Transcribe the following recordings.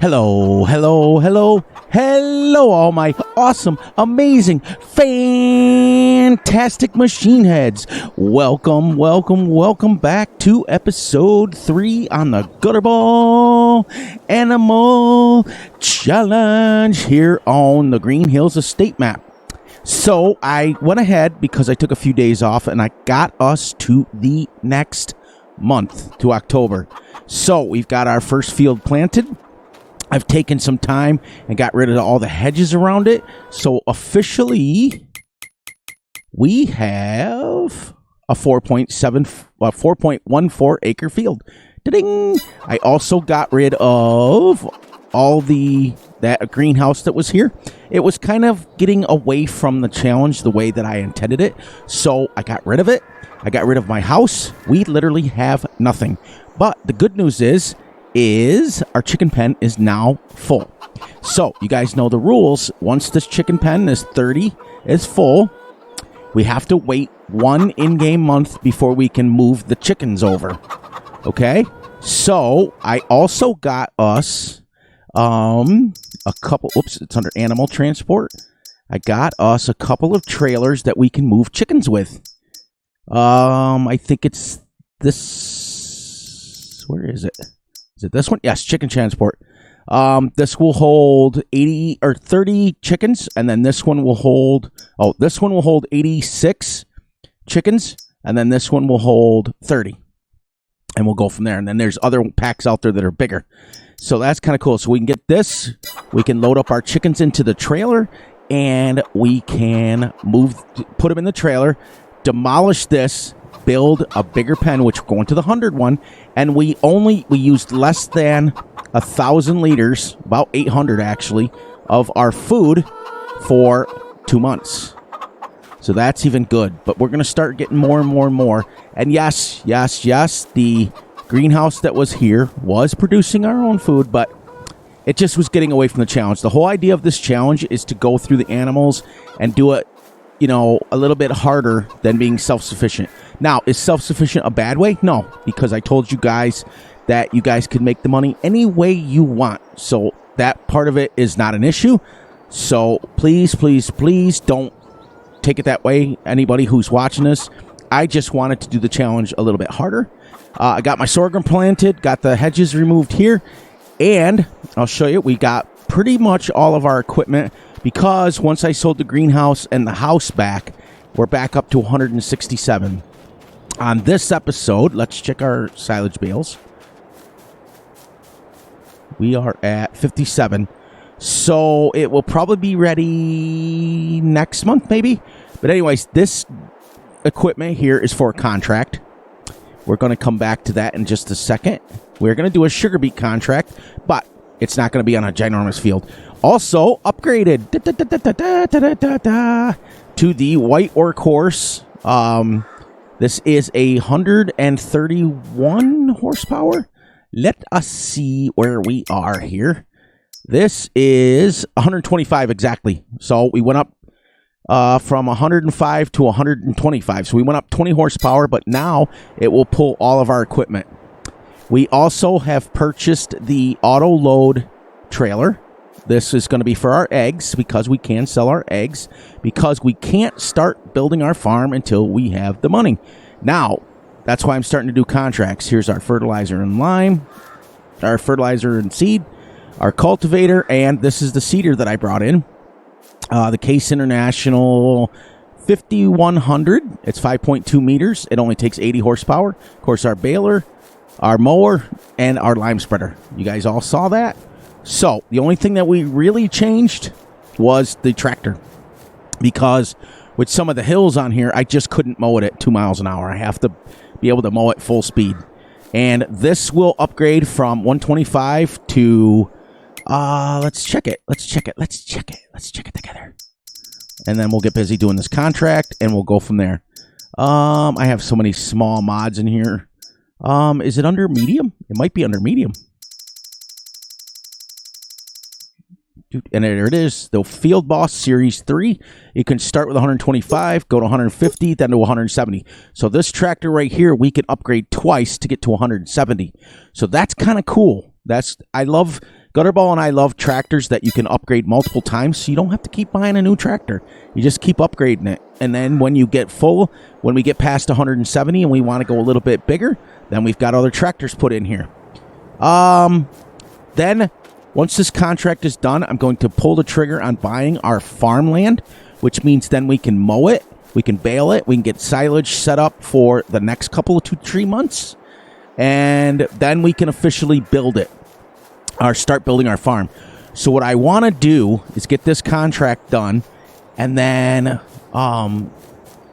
Hello, hello, hello, hello, all my awesome, amazing, fantastic machine heads. Welcome, welcome, welcome back to episode 3 on the Gutterball Animal Challenge here on the Green Hills Estate map. So I went ahead because I took a few days off and I got us to the next month, to October. So we've got our first field planted. I've taken some time and got rid of all the hedges around it. So officially, we have a 4.14 acre field. Da-ding! I also got rid of all that greenhouse that was here. It was kind of getting away from the challenge the way that I intended it. So I got rid of it. I got rid of my house. We literally have nothing. But the good news is our chicken pen is now full. So you guys know the rules. Once this chicken pen is full, we have to wait one in-game month before we can move the chickens over. Okay? So I also got us a couple, it's under animal transport. I got us a couple of trailers that we can move chickens with. I think it's this, where is it? Is it this one? Yes, chicken transport. This will hold 80 or 30 chickens, and then this one will hold, 86 chickens, and then this one will hold 30. And we'll go from there. And then there's other packs out there that are bigger. So that's kind of cool. So we can get this, we can load up our chickens into the trailer, and we can put them in the trailer, demolish this, build a bigger pen, which we're going to the 100 one, and we used less than 1,000 liters, about 800 actually, of our food for 2 months. So that's even good. But we're going to start getting more and more and more. And yes, the greenhouse that was here was producing our own food, but it just was getting away from the challenge. The whole idea of this challenge is to go through the animals and do it, a little bit harder than being self-sufficient. Now, is self-sufficient a bad way? No, because I told you guys that you guys can make the money any way you want. So that part of it is not an issue. So please, please, please don't take it that way. Anybody who's watching this, I just wanted to do the challenge a little bit harder. I got my sorghum planted, got the hedges removed here, and I'll show you, we got pretty much all of our equipment because once I sold the greenhouse and the house back, we're back up to 167. On this episode, let's check our silage bales. We are at 57. So it will probably be ready next month, maybe. But anyways, this equipment here is for a contract. We're going to come back to that in just a second. We're going to do a sugar beet contract, but it's not going to be on a ginormous field. Also upgraded to the white workhorse. This is 131 horsepower. Let us see where we are here. This is 125 exactly. So we went up from 105 to 125. So we went up 20 horsepower, but now it will pull all of our equipment. We also have purchased the auto load trailer. This is going to be for our eggs because we can sell our eggs because we can't start building our farm until we have the money. Now, that's why I'm starting to do contracts. Here's our fertilizer and lime, our fertilizer and seed, our cultivator, and this is the seeder that I brought in. The Case International 5100. It's 5.2 meters. It only takes 80 horsepower. Of course, our baler, our mower, and our lime spreader. You guys all saw that? So, the only thing that we really changed was the tractor. Because with some of the hills on here, I just couldn't mow it at 2 miles an hour. I have to be able to mow it full speed. And this will upgrade from 125 to, let's check it together. And then we'll get busy doing this contract, and we'll go from there. I have so many small mods in here. Is it under medium? It might be under medium. And there it is, the Field Boss Series 3. You can start with 125, go to 150, then to 170. So this tractor right here, we can upgrade twice to get to 170. So that's kind of cool. I love Gutterball and I love tractors that you can upgrade multiple times, so you don't have to keep buying a new tractor. You just keep upgrading it. And then when you get full, when we get past 170 and we want to go a little bit bigger, then we've got other tractors put in here. Then, once this contract is done, I'm going to pull the trigger on buying our farmland, which means then we can mow it, we can bale it, we can get silage set up for the next couple of 2 to 3 months, and then we can officially build it, or start building our farm. So what I want to do is get this contract done, and then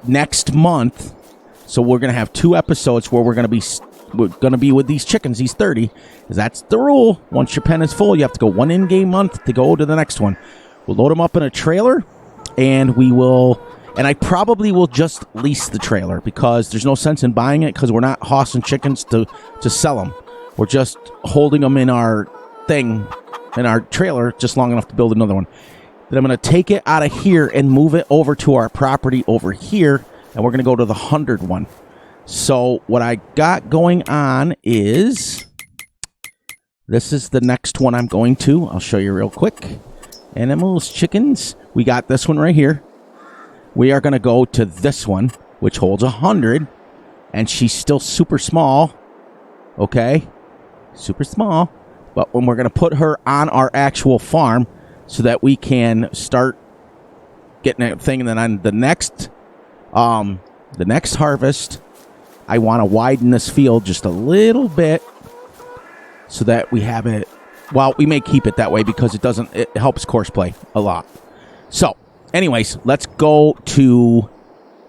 next month, so we're going to have 2 episodes where we're going to be with these chickens, these 30, because that's the rule. Once your pen is full, you have to go 1 in-game month to go to the next one. We'll load them up in a trailer, and we will, and I probably will just lease the trailer, because there's no sense in buying it, because we're not hossing chickens to sell them. We're just holding them in our thing, in our trailer, just long enough to build another one. Then I'm going to take it out of here and move it over to our property over here, and we're going to go to the 100 one. So what I got going on is, this is the next one I'm going to. I'll show you real quick. Animals, chickens. We got this one right here. We are going to go to this one, which holds 100, and she's still super small. Okay? Super small. But when we're going to put her on our actual farm so that we can start getting everything, and then on the next harvest, I want to widen this field just a little bit so that we have it. Well, we may keep it that way because it helps course play a lot. So, anyways, let's go to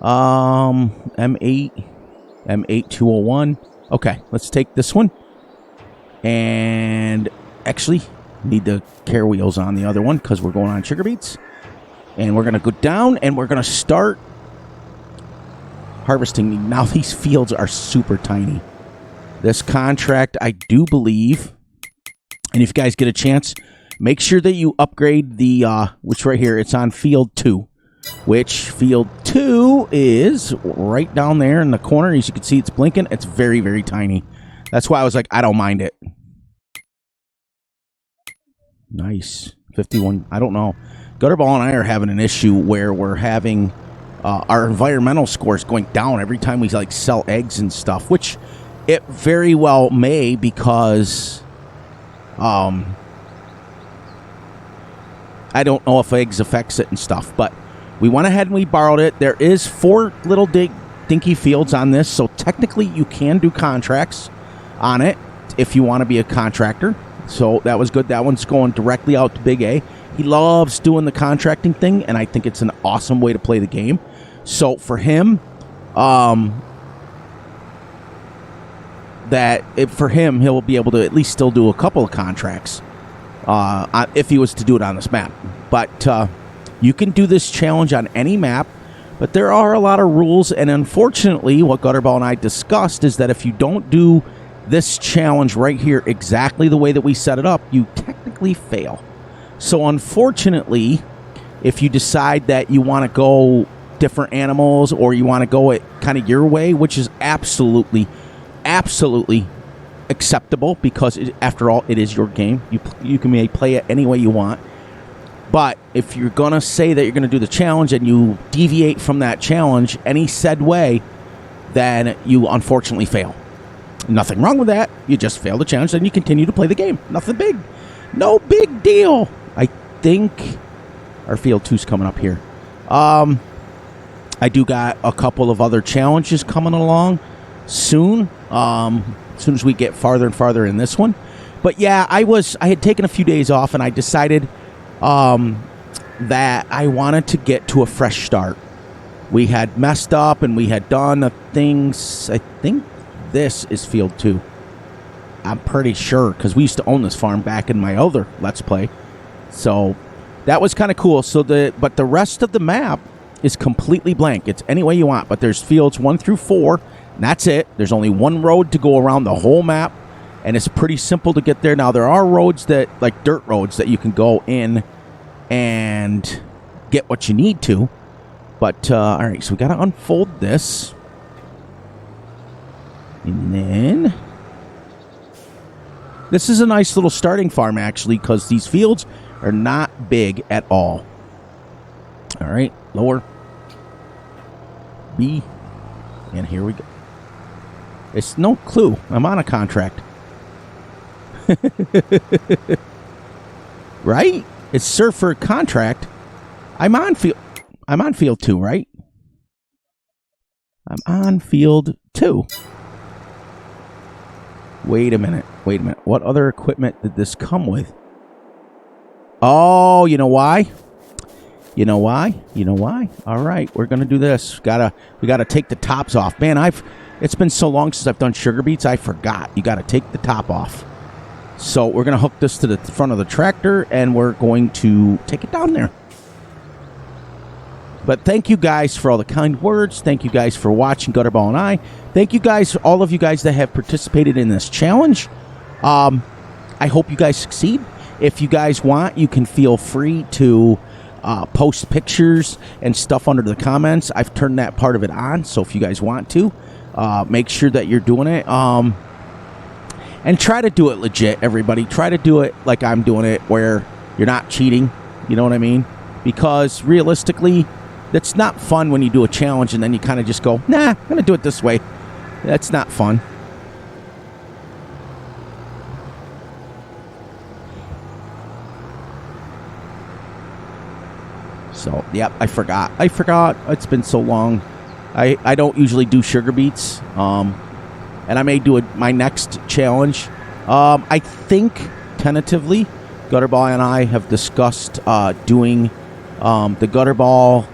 M8201. Okay, let's take this one. And actually, need the care wheels on the other one because we're going on sugar beets. And we're going to go down and we're going to start harvesting. Now these fields are super tiny. This contract, I do believe, and if you guys get a chance, make sure that you upgrade the, which right here, it's on field 2, which field 2 is right down there in the corner. As you can see, it's blinking. It's very, very tiny. That's why I was like, I don't mind it. Nice. 51. I don't know. Gutterball and I are having an issue where we're having our environmental scores going down every time we like sell eggs and stuff, which it very well may, because I don't know if eggs affects it and stuff, but we went ahead and we borrowed it. There is 4 little dinky fields on this, so technically you can do contracts on it if you want to be a contractor. So that was good. That one's going directly out to Big A. He loves doing the contracting thing, and I think it's an awesome way to play the game. So for him, he'll be able to at least still do a couple of contracts if he was to do it on this map. But you can do this challenge on any map, but there are a lot of rules, and unfortunately, what Gutterball and I discussed is that if you don't do this challenge right here exactly the way that we set it up, you technically fail. So unfortunately, if you decide that you want to go different animals, or you want to go it kind of your way, which is absolutely acceptable, because after all, it is your game. You can play it any way you want. But if you're going to say that you're going to do the challenge and you deviate from that challenge any said way, then you unfortunately fail. Nothing wrong with that. You just fail the challenge, then you continue to play the game. Nothing big. No big deal. I think our field 2's coming up here. I do got a couple of other challenges coming along soon. As soon as we get farther and farther in this one. But yeah, I had taken a few days off, and I decided that I wanted to get to a fresh start. We had messed up and we had done things. I think this is field 2. I'm pretty sure, because we used to own this farm back in my other Let's Play. So that was kind of cool. But the rest of the map is completely blank. It's any way you want, but there's fields 1 through 4, and that's it. There's only one road to go around the whole map, and it's pretty simple to get there. Now, there are roads that, like dirt roads, that you can go in and get what you need to. But, all right, so we got to unfold this. And then This is a nice little starting farm, actually, because these fields are not big at all. All right, lower. B. And here we go. It's no clue. I'm on a contract. Right? It's surfer contract. I'm on field 2, right? I'm on field 2. Wait a minute. What other equipment did this come with? Oh, you know why? All right, we're gonna do this. We gotta take the tops off. Man, it's been so long since I've done sugar beets, I forgot. You gotta take the top off. So we're gonna hook this to the front of the tractor, and we're going to take it down there. But thank you guys for all the kind words. Thank you guys for watching Gutterball and I. Thank you guys, all of you guys that have participated in this challenge. I hope you guys succeed. If you guys want, you can feel free to post pictures and stuff under the comments. I've turned that part of it on, so if you guys want to, make sure that you're doing it. And try to do it legit, everybody. Try to do it like I'm doing it, where you're not cheating. You know what I mean? Because realistically, that's not fun when you do a challenge and then you kind of just go, nah, I'm going to do it this way. That's not fun. So, yep, I forgot. It's been so long. I don't usually do sugar beets. And I may do my next challenge. I think, tentatively, Gutterball and I have discussed doing the Gutterball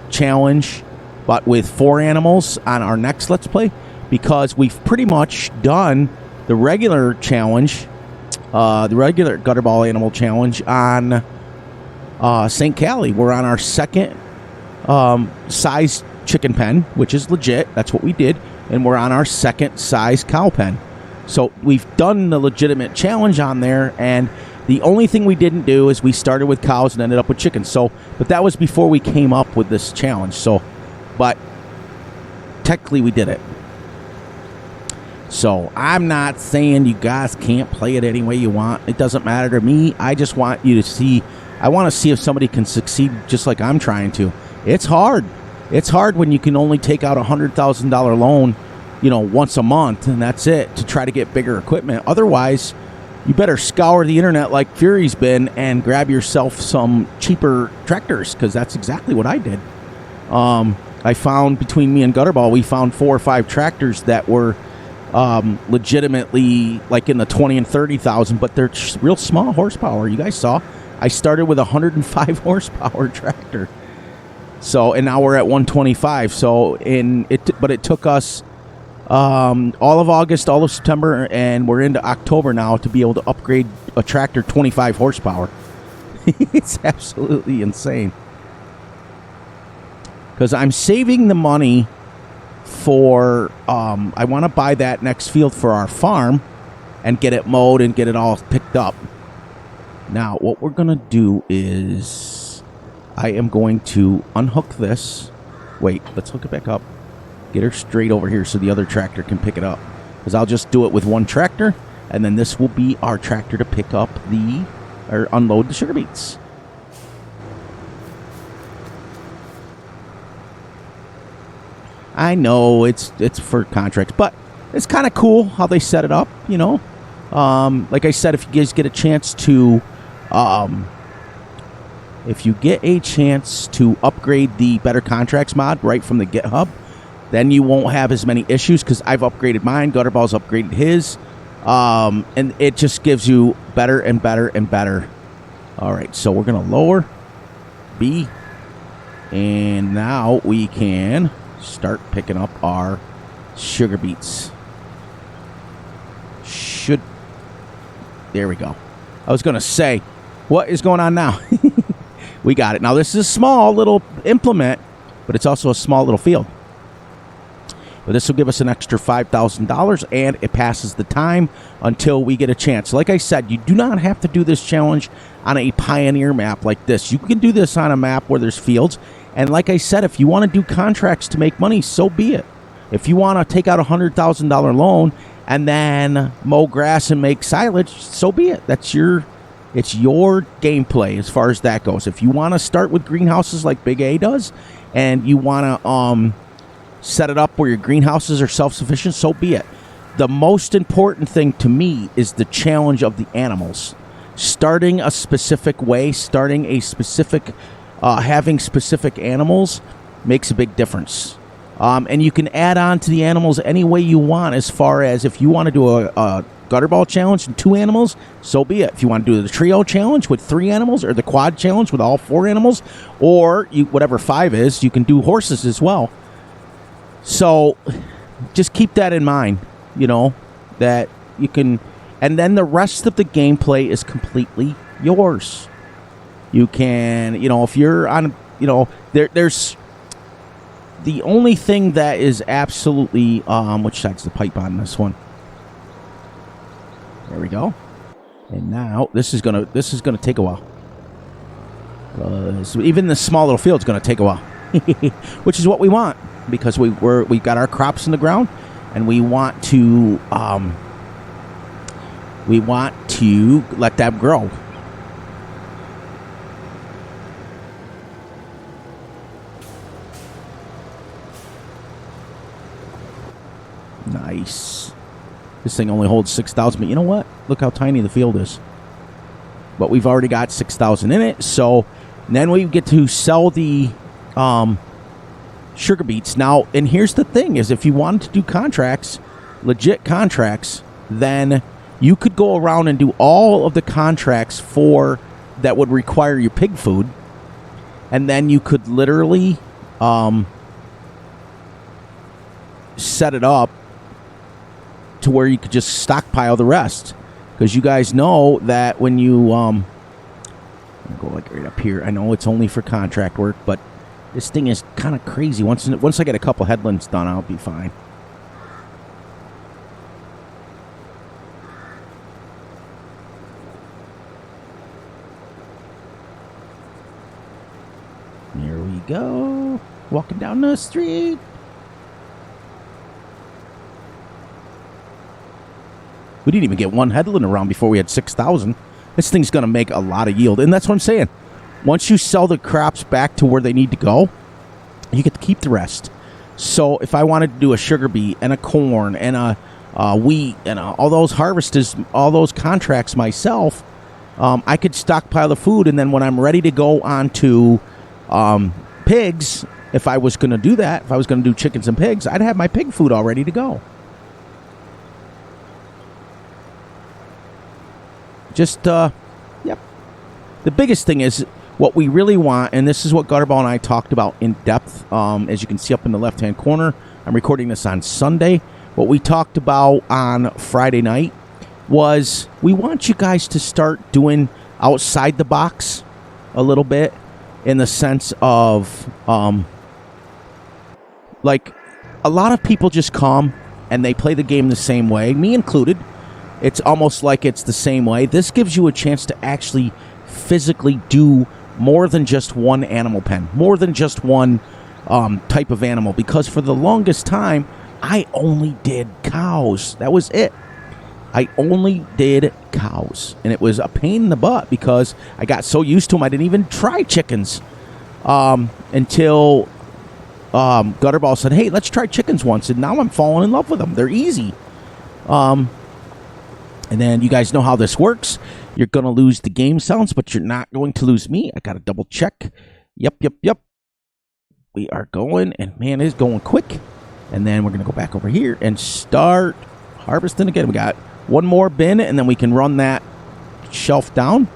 challenge, but with 4 animals on our next Let's Play, because we've pretty much done the regular challenge, the regular Gutterball animal challenge on St. Cali. We're on our second size chicken pen, which is legit. That's what we did. And we're on our second size cow pen. So we've done the legitimate challenge on there, and the only thing we didn't do is we started with cows and ended up with chickens. So, but that was before we came up with this challenge. So, but technically we did it. So I'm not saying you guys can't play it any way you want. It doesn't matter to me. I just want you to see. I want to see if somebody can succeed just like I'm trying to. It's hard. It's hard when you can only take out a $100,000 loan, once a month, and that's it, to try to get bigger equipment. Otherwise, you better scour the internet like Fury's been and grab yourself some cheaper tractors, because that's exactly what I did. I found, between me and Gutterball, we found 4 or 5 tractors that were legitimately like in the 20 and 30,000, but they're real small horsepower. You guys saw. I started with a 105 horsepower tractor. So, and now we're at 125. So, but it took us all of August, all of September, and we're into October now to be able to upgrade a tractor 25 horsepower. It's absolutely insane. Because I'm saving the money for, I want to buy that next field for our farm and get it mowed and get it all picked up. Now, what we're going to do is I am going to unhook this. Wait, let's hook it back up. Get her straight over here so the other tractor can pick it up. Because I'll just do it with one tractor, and then this will be our tractor to pick up or unload the sugar beets. I know it's for contracts, but it's kind of cool how they set it up, Like I said, if you guys get a chance to upgrade the Better Contracts mod right from the GitHub, then you won't have as many issues, because I've upgraded mine, Gutterball's upgraded his, and it just gives you better and better and better. All right, so we're going to lower B, and now we can start picking up our sugar beets. There we go. I was going to say, what is going on now? We got it. Now, this is a small little implement, but it's also a small little field. But this will give us an extra $5,000, and it passes the time until we get a chance. Like I said, you do not have to do this challenge on a pioneer map like this. You can do this on a map where there's fields. And like I said, if you want to do contracts to make money, so be it. If you want to take out a $100,000 loan and then mow grass and make silage, so be it. It's your gameplay as far as that goes. If you want to start with greenhouses like Big A does, and you want to set it up where your greenhouses are self-sufficient, so be it. The most important thing to me is the challenge of the animals. Starting a specific way, having specific animals makes a big difference. And you can add on to the animals any way you want, as far as if you want to do a Gutterball challenge and 2 animals, so be it. If you want to do the trio challenge with 3 animals, or the quad challenge with all 4 animals, or whatever 5 is, you can do horses as well. So just keep that in mind, that you can, and then the rest of the gameplay is completely yours. You can, if you're on, there's the only thing that is absolutely, which side's the pipe on this one? There we go. And now this is gonna take a while. So even the small little field's gonna take a while, which is what we want, because we've got our crops in the ground, and we want to let them grow. Nice. This thing only holds 6,000, but you know what? Look how tiny the field is. But we've already got 6,000 in it, so then we get to sell the sugar beets. Now, and here's the thing, is if you wanted to do contracts, legit contracts, then you could go around and do all of the contracts that would require your pig food, and then you could literally set it up to where you could just stockpile the rest, because you guys know that when you I'm gonna go like right up here. I know it's only for contract work, but this thing is kind of crazy. Once I get a couple headlands done, I'll be fine. Here we go, walking down the street. We didn't even get one headland around before we had 6,000. This thing's going to make a lot of yield. And that's what I'm saying. Once you sell the crops back to where they need to go, you get to keep the rest. So if I wanted to do a sugar beet and a corn and a wheat and all those harvests, all those contracts myself, I could stockpile the food. And then when I'm ready to go on to pigs, if I was going to do that, if I was going to do chickens and pigs, I'd have my pig food all ready to go. Just, yep. The biggest thing is what we really want, and this is what Gutterball and I talked about in depth, as you can see up in the left-hand corner. I'm recording this on Sunday. What we talked about on Friday night was we want you guys to start doing outside the box a little bit, in the sense of, like, a lot of people just come and they play the game the same way, me included. It's almost like it's the same way. This gives you a chance to actually physically do more than just one animal pen, more than just one type of animal. Because for the longest time, I only did cows. That was it. I only did cows. And it was a pain in the butt because I got so used to them, I didn't even try chickens until Gutterball said, hey, let's try chickens once. And now I'm falling in love with them. They're easy. And then you guys know how this works. You're going to lose the game sounds, but you're not going to lose me. I got to double check. Yep. We are going, and man, it is going quick. And then we're going to go back over here and start harvesting again. We got one more bin, and then we can run that shelf down.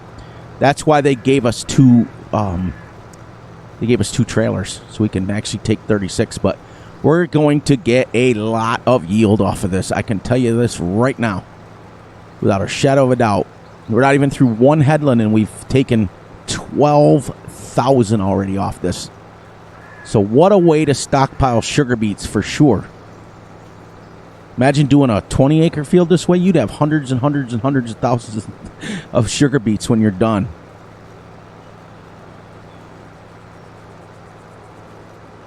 That's why they gave us two trailers, so we can actually take 36. But we're going to get a lot of yield off of this. I can tell you this right now, without a shadow of a doubt. We're not even through one headland, and we've taken 12,000 already off this. So what a way to stockpile sugar beets for sure. Imagine doing a 20-acre field this way. You'd have hundreds and hundreds and hundreds of thousands of sugar beets when you're done.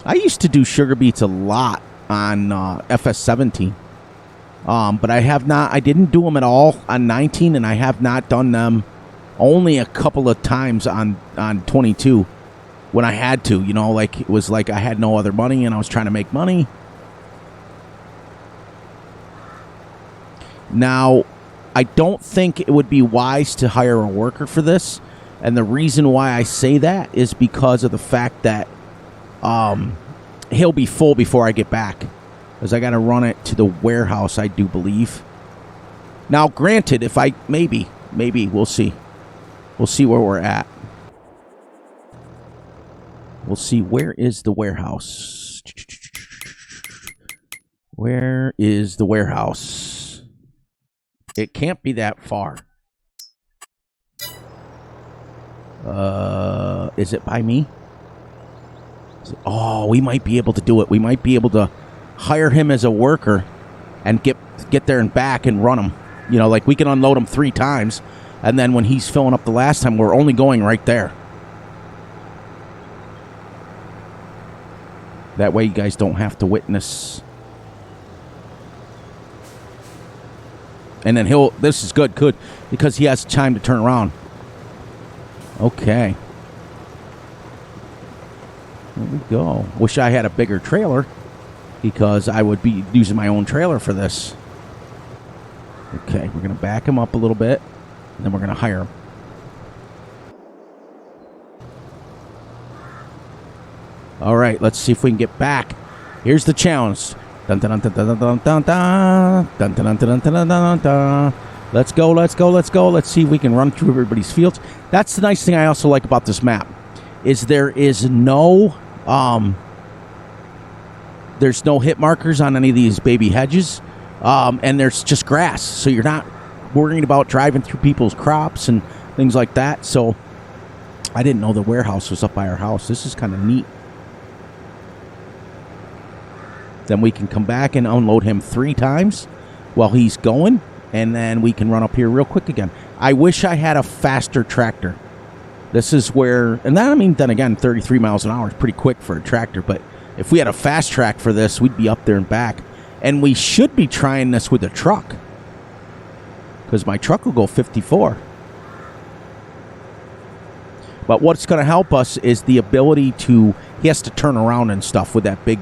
I used to do sugar beets a lot on Fs22. But I didn't do them at all on 19, and I have not done them only a couple of times on 22 when I had to, like it was like I had no other money and I was trying to make money. Now, I don't think it would be wise to hire a worker for this. And the reason why I say that is because of the fact that he'll be full before I get back. Because I got to run it to the warehouse, I do believe. Now, granted, if I... Maybe, we'll see. We'll see where we're at. We'll see. Where is the warehouse? Where is the warehouse? It can't be that far. Is it by me? Oh, we might be able to do it. We might be able to hire him as a worker and get there and back and run him. Like we can unload him 3 times, and then when he's filling up the last time, we're only going right there. That way you guys don't have to witness. And then this is good, because he has time to turn around. Okay. There we go. Wish I had a bigger trailer, because I would be using my own trailer for this. Okay, we're going to back him up a little bit, and then we're going to hire him. All right, let's see if we can get back. Here's the challenge. Dun, dun, dun, dun, dun, dun, dun, dun. Dun, dun, dun, dun, dun, dun, dun, dun. Let's go. Let's see if we can run through everybody's fields. That's the nice thing I also like about this map, is there is no... there's no hit markers on any of these baby hedges, and there's just grass, so you're not worrying about driving through people's crops and things like that. So I didn't know the warehouse was up by our house. This is kind of neat. Then we can come back and unload him 3 times while he's going, and then we can run up here real quick again. I wish I had a faster tractor. This is where, and then again, 33 miles an hour is pretty quick for a tractor, but if we had a fast track for this, we'd be up there and back. And we should be trying this with a truck, because my truck will go 54. But what's going to help us is the ability to, he has to turn around and stuff with that big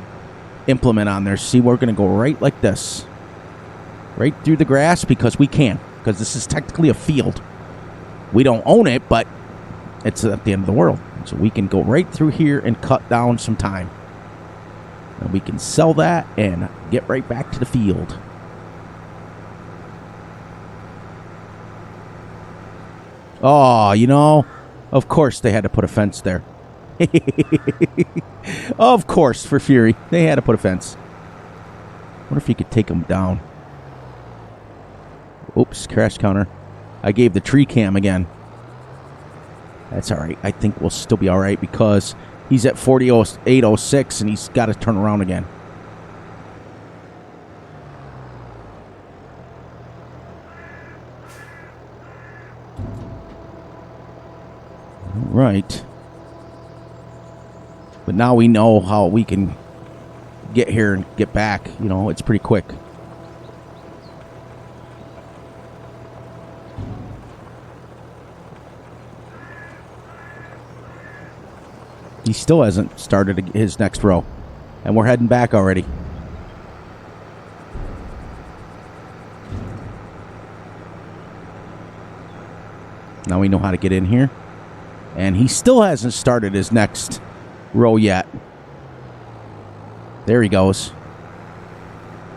implement on there. See, we're going to go right like this. Right through the grass, because we can. Because this is technically a field. We don't own it, but it's at the end of the world. So we can go right through here and cut down some time. And we can sell that and get right back to the field. Oh, of course they had to put a fence there. Of course, for Fury, they had to put a fence. Wonder if you could take them down. Oops, crash counter. I gave the tree cam again. That's all right. I think we'll still be all right, because he's at 48.06 and he's got to turn around again. All right. But now we know how we can get here and get back. It's pretty quick. He still hasn't started his next row. And we're heading back already. Now we know how to get in here. And he still hasn't started his next row yet. There he goes.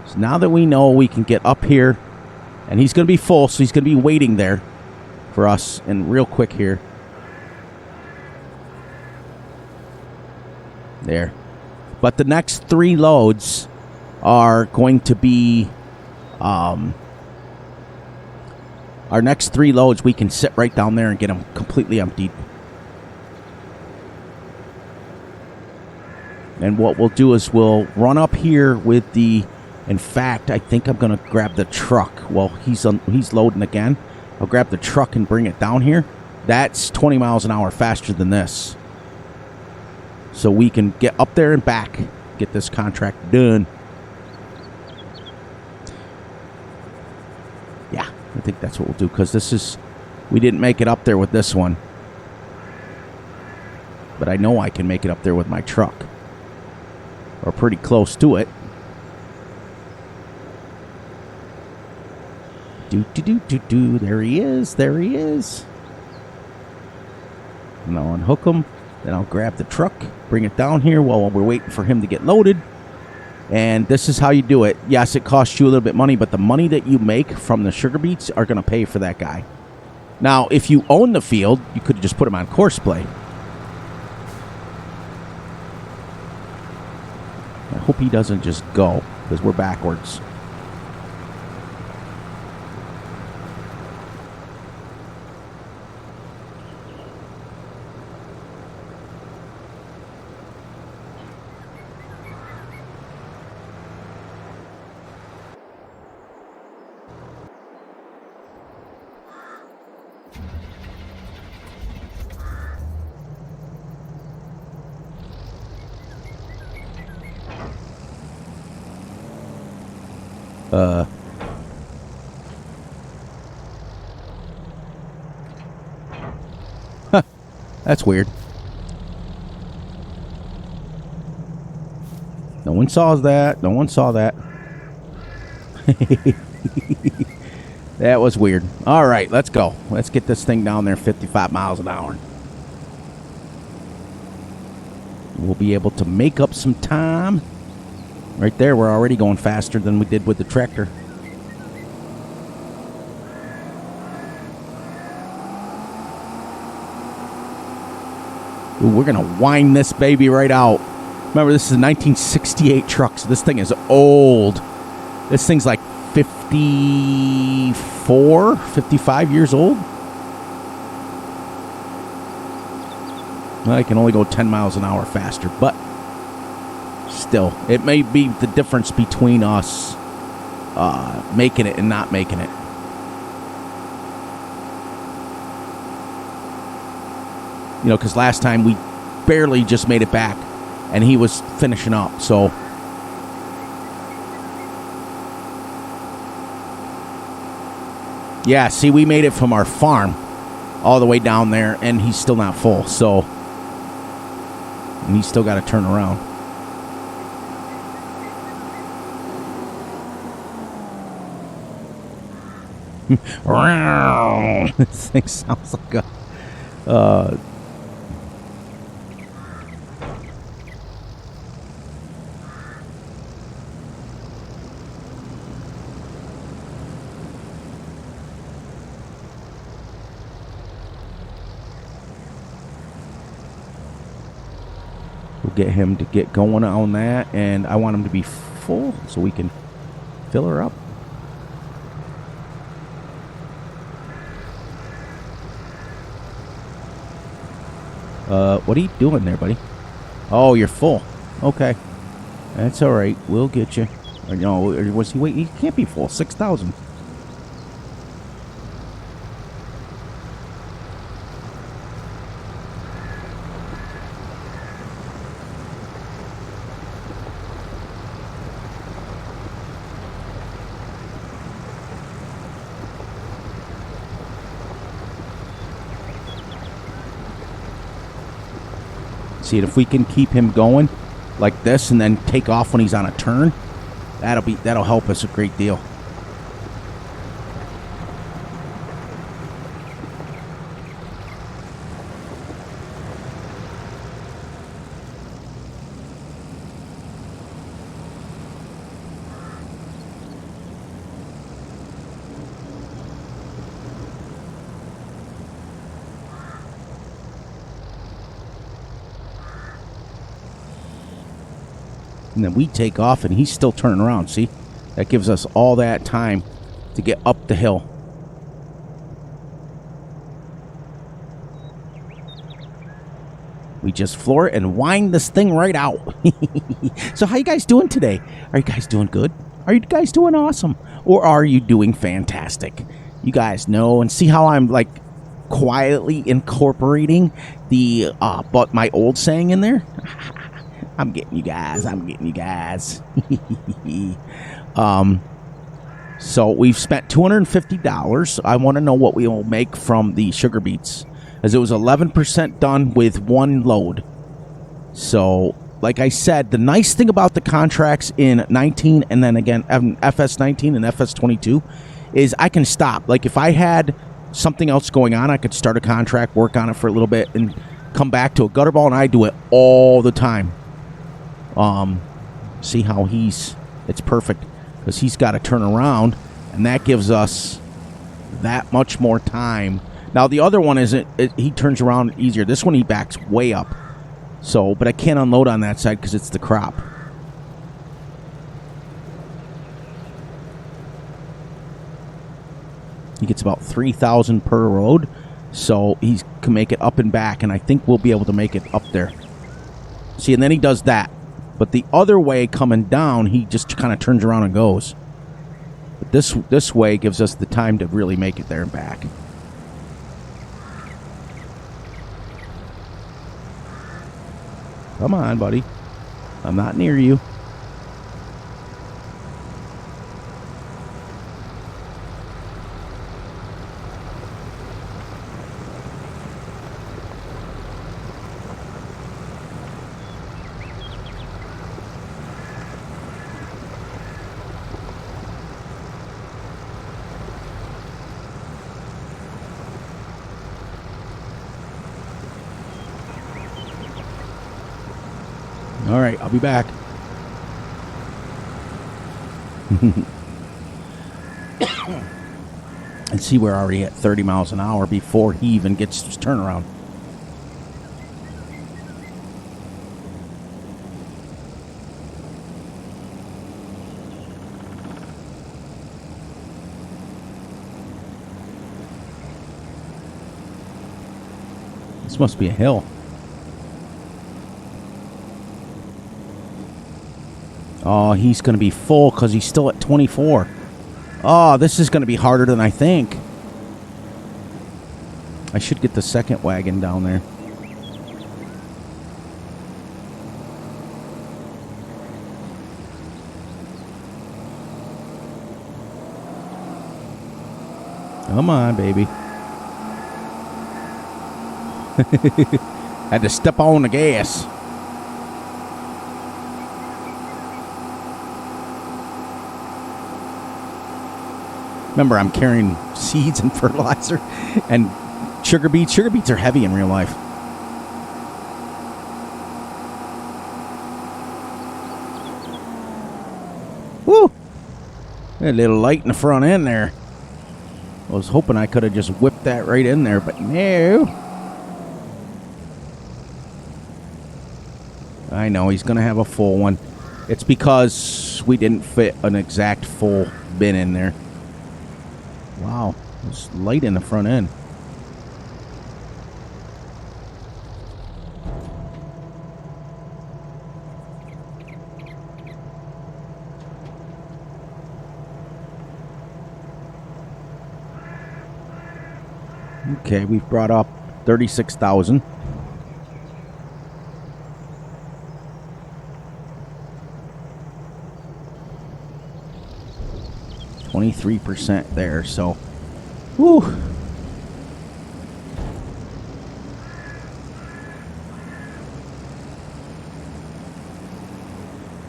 So now that we know, we can get up here. And he's going to be full, so he's going to be waiting there for us. And real quick here. There. But the next 3 loads are going to be... our next 3 loads, we can sit right down there and get them completely emptied. And what we'll do is we'll run up here with the... In fact, I think I'm going to grab the truck. Well, he's loading again. I'll grab the truck and bring it down here. That's 20 miles an hour faster than this. So we can get up there and back. Get this contract done. I think that's what we'll do, because this is... We didn't make it up there with this one. But I know I can make it up there with my truck. Or pretty close to it. Do. There he is. There he is. And I'll unhook him. Then I'll grab the truck, bring it down here while we're waiting for him to get loaded. And this is how you do it. Yes, it costs you a little bit of money, but the money that you make from the sugar beets are going to pay for that guy. Now, if you own the field, you could just put him on course play. I hope he doesn't just go, because we're backwards. Huh. That's weird. No one saw that. No one saw that. That was weird. All right, let's go. Let's get this thing down there 55 miles an hour. We'll be able to make up some time. Right there, we're already going faster than we did with the tractor. Ooh, we're going to wind this baby right out. Remember, this is a 1968 truck, so this thing is old. This thing's like 54, 55 years old. Well, I can only go 10 miles an hour faster, but still, it may be the difference between us making it and not making it. You know, because last time we barely just made it back, and he was finishing up, so... Yeah, see, we made it from our farm all the way down there, and he's still not full, so... And he's still got to turn around. This thing sounds like a... We'll get him to get going on that, and I want him to be full so we can fill her up. What are you doing there, buddy? Oh, you're full. Okay. That's all right. We'll get you. Or no, was he waiting? He can't be full. 6,000. See, if we can keep him going like this and then take off when he's on a turn, that'll help us a great deal. And then we take off, and he's still turning around. See? That gives us all that time to get up the hill. We just floor it and wind this thing right out. So how you guys doing today? Are you guys doing good? Are you guys doing awesome? Or are you doing fantastic? You guys know, and see how I'm, like, quietly incorporating the but my old saying in there? I'm getting you guys. I'm getting you guys. So we've spent $250. I want to know what we will make from the sugar beets, as it was 11% done with one load. So, like I said, the nice thing about the contracts in 19 and then again FS19 and FS22 is I can stop. Like if I had something else going on, I could start a contract, work on it for a little bit, and come back to a Gutterball, and I do it all the time. See how it's perfect, because he's got to turn around, and that gives us that much more time. Now the other one he turns around easier. This one he backs way up. So, but I can't unload on that side because it's the crop. He gets about 3,000 per road, so he can make it up and back, and I think we'll be able to make it up there. See, and then he does that. But the other way coming down, he just kind of turns around and goes. But this way gives us the time to really make it there and back. Come on, buddy. I'm not near you. All right, I'll be back. And see, we're already at 30 miles an hour before he even gets his turnaround. This must be a hill. Oh, he's going to be full because he's still at 24. Oh, this is going to be harder than I think. I should get the second wagon down there. Come on, baby. Had to step on the gas. Remember, I'm carrying seeds and fertilizer and sugar beets. Sugar beets are heavy in real life. Woo! A little light in the front end there. I was hoping I could have just whipped that right in there, but no. I know, he's going to have a full one. It's because we didn't fit an exact full bin in there. Wow, there's light in the front end. Okay, we've brought up 36,000. %, there, so whew.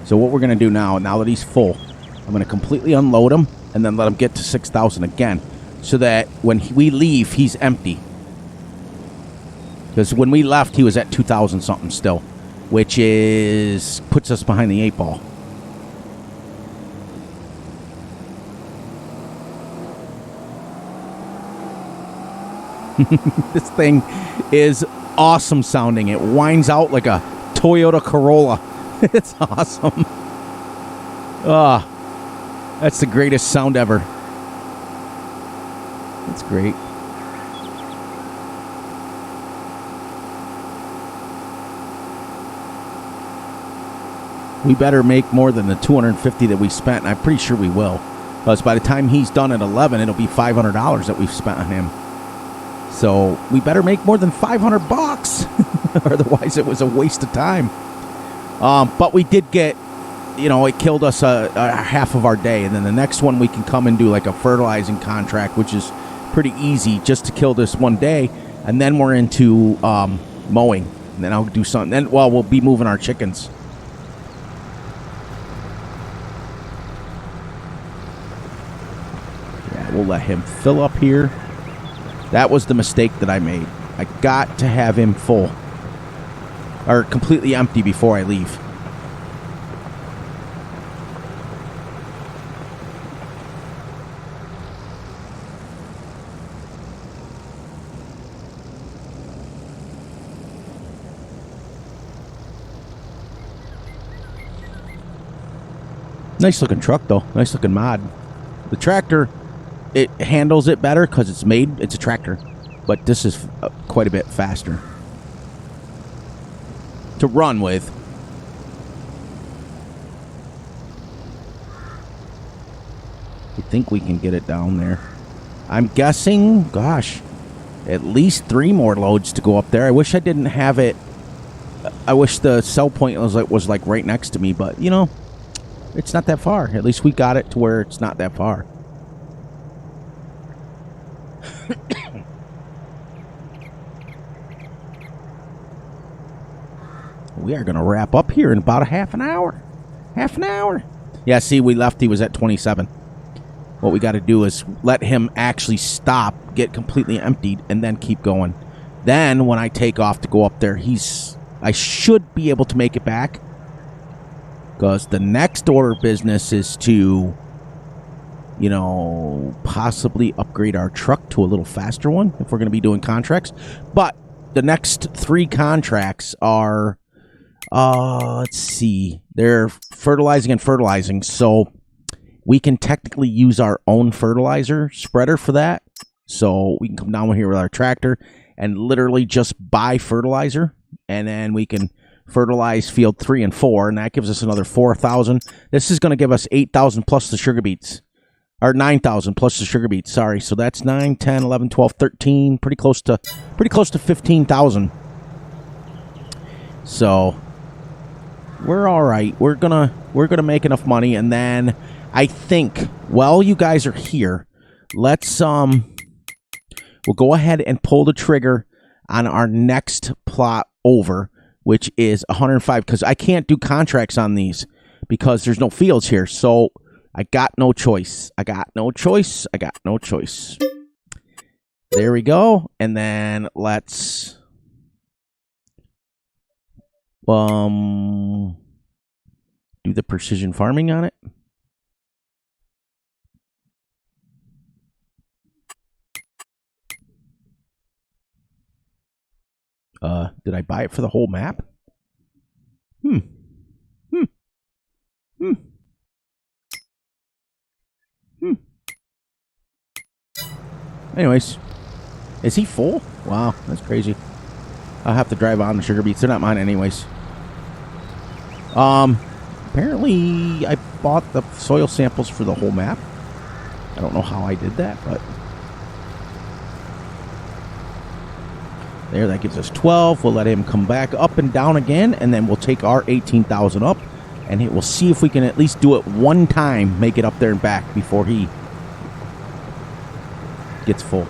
So what we're going to do now that he's full, I'm going to completely unload him and then let him get to 6,000 again, so that when we leave, he's empty. Because when we left, he was at 2,000 something still, which puts us behind the 8 ball. This thing is awesome sounding. It whines out like a Toyota Corolla. It's awesome. That's the greatest sound ever. That's great. We better make more than the $250 that we spent, and I'm pretty sure we will. Because by the time he's done at 11, it'll be $500 that we've spent on him. So we better make more than $500, otherwise it was a waste of time. But we did get, you know, it killed us a half of our day. And then the next one we can come and do like a fertilizing contract, which is pretty easy just to kill this one day. And then we're into mowing. And then I'll do something. Then, well, we'll be moving our chickens. Yeah, we'll let him fill up here. That was the mistake that I made. I got to have him full. Or completely empty before I leave. Nice looking truck though. Nice looking mod. The tractor, it handles it better because it's a tractor. But this is quite a bit faster to run with. I think we can get it down there. I'm guessing, gosh, at least 3 more loads to go up there. I wish I didn't have it. I wish the sell point was like right next to me, but you know, it's not that far. At least we got it to where it's not that far. We are going to wrap up here in about a half an hour. Half an hour. Yeah, see, we left. He was at 27. What we got to do is let him actually stop, get completely emptied, and then keep going. Then, when I take off to go up there, I should be able to make it back. Because the next order of business is to, you know, possibly upgrade our truck to a little faster one if we're going to be doing contracts. But the next 3 contracts are, let's see, they're fertilizing. So we can technically use our own fertilizer spreader for that. So we can come down here with our tractor and literally just buy fertilizer. And then we can fertilize field 3 and 4, and that gives us another 4,000. This is going to give us 8,000 plus the sugar beets, or 9,000 plus the sugar beets. Sorry, so that's 9, 10, 11, 12, 13, pretty close to 15,000. So we're all right. We're gonna make enough money, and then I think while you guys are here, let's we'll go ahead and pull the trigger on our next plot over, which is 105, because I can't do contracts on these because there's no fields here. So I got no choice. There we go. And then let's do the precision farming on it. Did I buy it for the whole map? Anyways, is he full? Wow, that's crazy. I'll have to drive on the sugar beets. They're not mine anyways. Apparently I bought the soil samples for the whole map. I don't know how I did that, but there, that gives us 12. We'll let him come back up and down again, and then we'll take our 18,000 up, and we'll see if we can at least do it one time, make it up there and back before he gets full.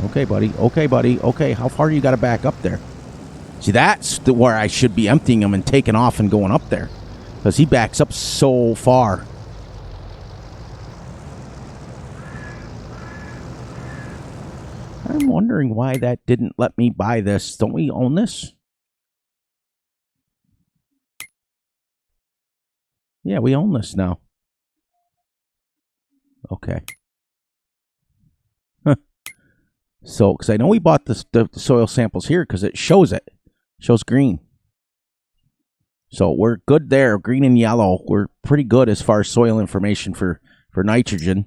Okay, buddy. Okay, how far you got to back up there? See, that's where I should be emptying him and taking off and going up there, because he backs up so far. I'm wondering why that didn't let me buy this. Don't we own this? Yeah, we own this now. Okay. Huh. So, because I know we bought the soil samples here because it shows it. Shows green. So we're good there. Green and yellow. We're pretty good as far as soil information for nitrogen.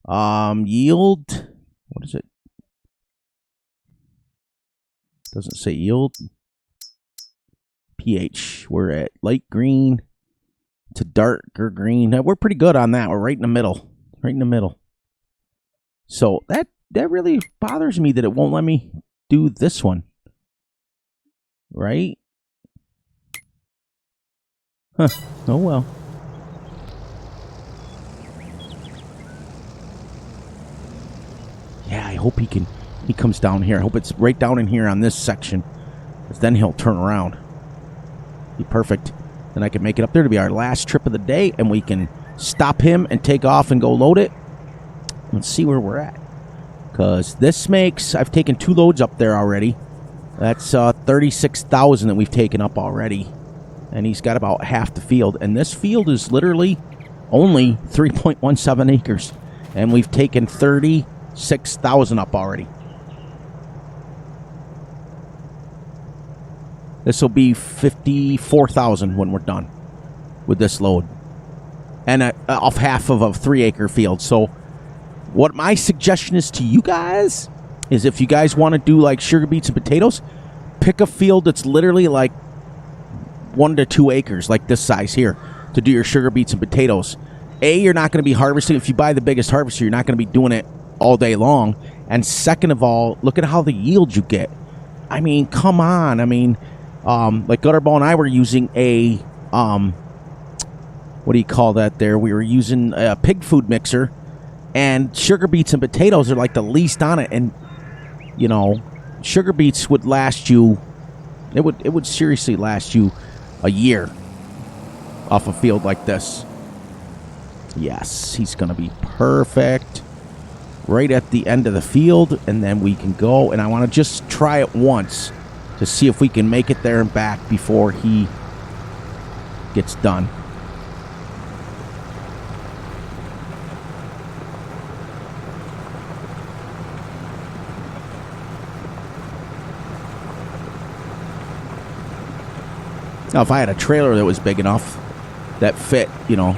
Yield. What is it? Doesn't say yield. pH. We're at light green to darker green. We're pretty good on that. We're right in the middle. Right in the middle. So that really bothers me that it won't let me do this one. Right? Huh. Oh, well. Yeah, I hope he comes down here. I hope it's right down in here on this section. Because then he'll turn around. Be perfect. Then I can make it up there to be our last trip of the day. And we can stop him and take off and go load it. Let's see where we're at. Because this makes... I've taken 2 loads up there already. That's 36,000 that we've taken up already. And he's got about half the field. And this field is literally only 3.17 acres. And we've taken 36,000 up already. This will be 54,000 when we're done with this load. And off half of a 3-acre field. So what my suggestion is to you guys is if you guys want to do like sugar beets and potatoes, pick a field that's literally like 1 to 2 acres, like this size here, to do your sugar beets and potatoes. You're not going to be harvesting. If you buy the biggest harvester, you're not going to be doing it all day long. And second of all, look at how the yield you get. I mean, come on. I mean, like Gutterball and I were using a, what do you call that there? We were using a pig food mixer, and sugar beets and potatoes are like the least on it. And, you know, sugar beets would last you, it would seriously last you a year off a field like this. Yes, he's going to be perfect right at the end of the field, and then we can go. And I want to just try it once to see if we can make it there and back before he gets done. Now, if I had a trailer that was big enough, that fit, you know.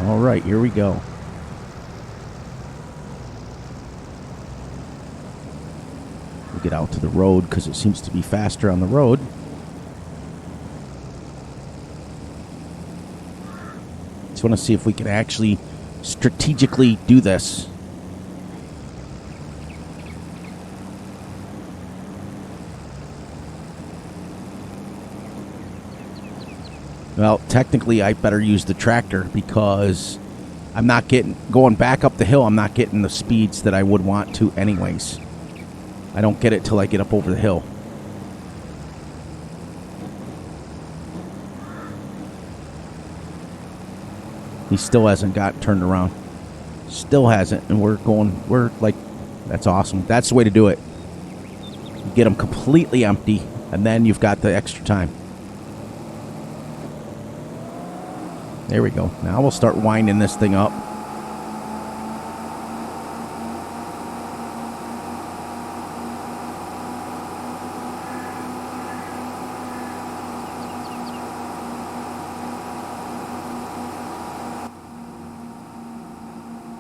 All right, here we go. We'll get out to the road because it seems to be faster on the road. Just want to see if we can actually strategically do this. Well, technically, I better use the tractor because I'm not going back up the hill. I'm not getting the speeds that I would want to anyways. I don't get it till I get up over the hill. He still hasn't got turned around. Still hasn't, and we're like, that's awesome. That's the way to do it. You get them completely empty, and then you've got the extra time. There we go. Now we'll start winding this thing up.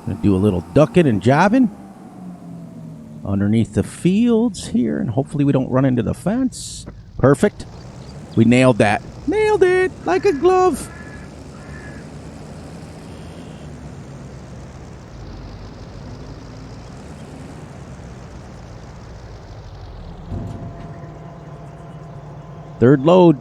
Gonna do a little ducking and jobbing underneath the fields here, and hopefully we don't run into the fence. Perfect. We nailed that. Nailed it like a glove. Third load.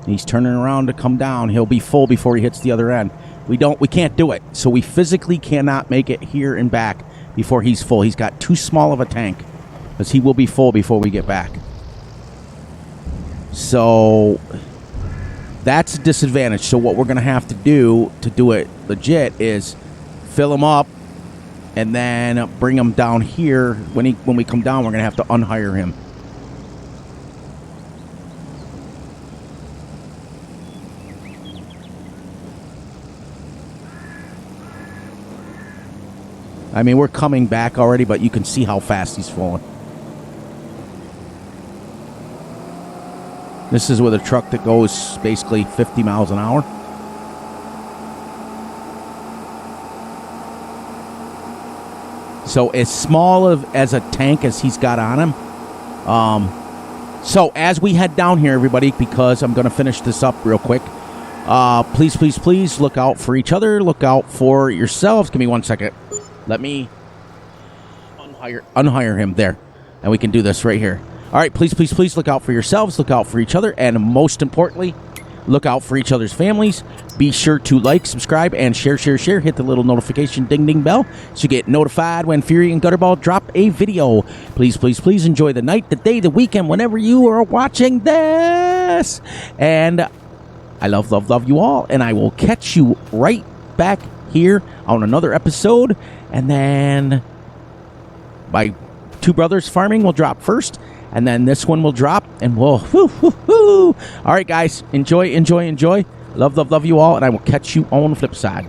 He's turning around to come down. He'll be full before he hits the other end. We can't do it. So we physically cannot make it here and back before he's full. He's got too small of a tank because he will be full before we get back. So that's a disadvantage. So what we're going to have to do it legit is fill him up and then bring him down here. When we come down, we're going to have to unhire him. I mean, we're coming back already, but you can see how fast he's falling. This is with a truck that goes basically 50 miles an hour. So as small as a tank as he's got on him. So as we head down here, everybody, because I'm going to finish this up real quick, please look out for each other. Look out for yourselves. Give me 1 second. Let me unhire him there, and we can do this right here. All right, please, please, please look out for yourselves, look out for each other, and most importantly, look out for each other's families. Be sure to like, subscribe, and share. Hit the little notification ding bell so you get notified when Fury and Gutterball drop a video. Please, please, please enjoy the night, the day, the weekend, whenever you are watching this. And I love you all, and I will catch you right back here on another episode. And then my Two Brothers Farming will drop first, and then this one will drop, and we'll all right, guys, enjoy. Love you all, and I will catch you on the flip side.